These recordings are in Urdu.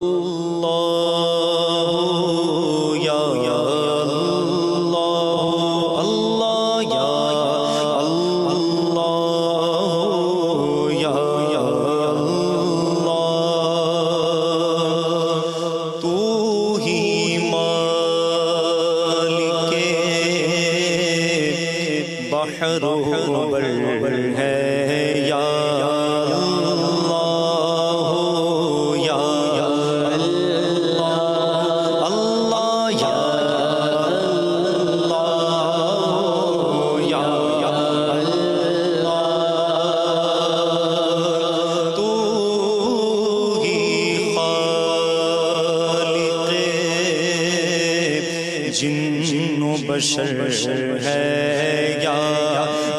اللہ یا اللہ اللہ یا اللہ یا اللہ تو ہی مالک بحر و بر ہے یا جن و بشر ہے یا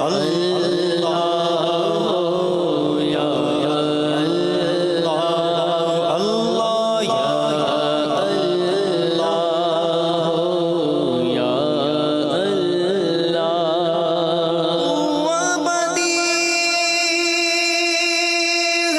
اللہ یا اللہ اللہ یا اللہ یا اللہ وہ ابدی ہے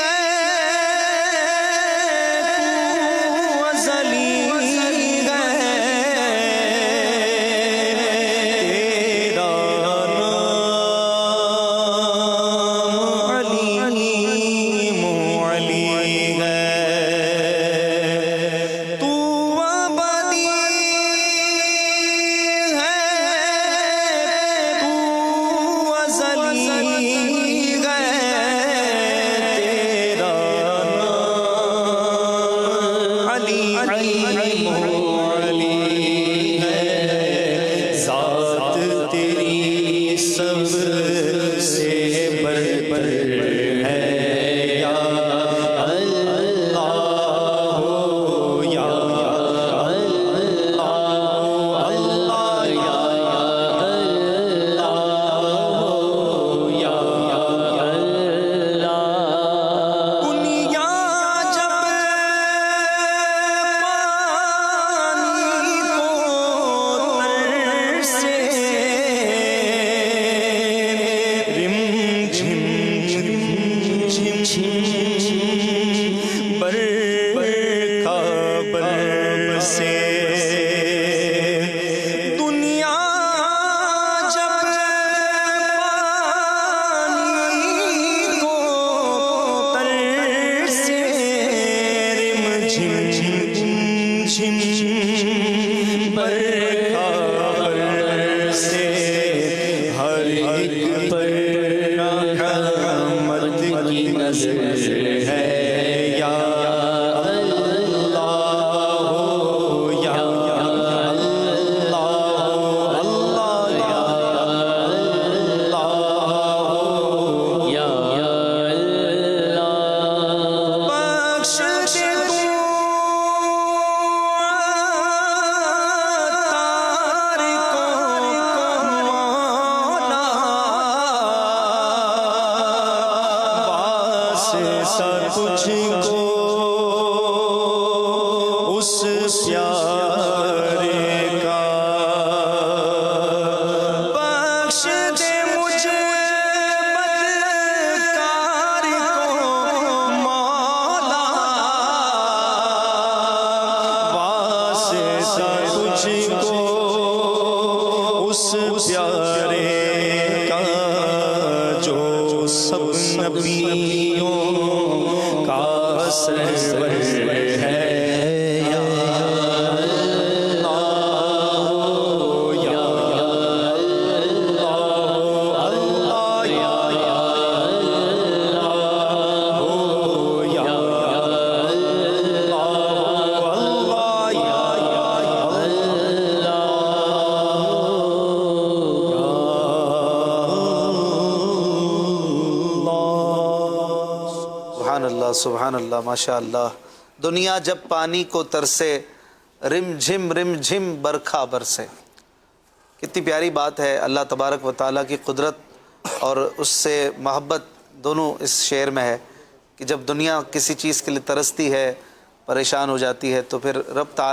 تو ازلی تجھ کو اس پیارے کا بخش دے مجھے بدکار کو مولا واسطہ تجھ کو اس پیارے کا جو سب نبیوں کا سرور ہے یا اللہ یا اللہ یا اللہ یا سبحان اللہ سبحان اللہ ماشاء اللہ۔ دنیا جب پانی کو ترسے رم جھم برکھا برسے۔ کتنی پیاری بات ہے، اللہ تبارک و تعالیٰ کی قدرت اور اس سے محبت دونوں اس شعر میں ہے کہ جب دنیا کسی چیز کے لیے ترستی ہے، پریشان ہو جاتی ہے، تو پھر رب تعالیٰ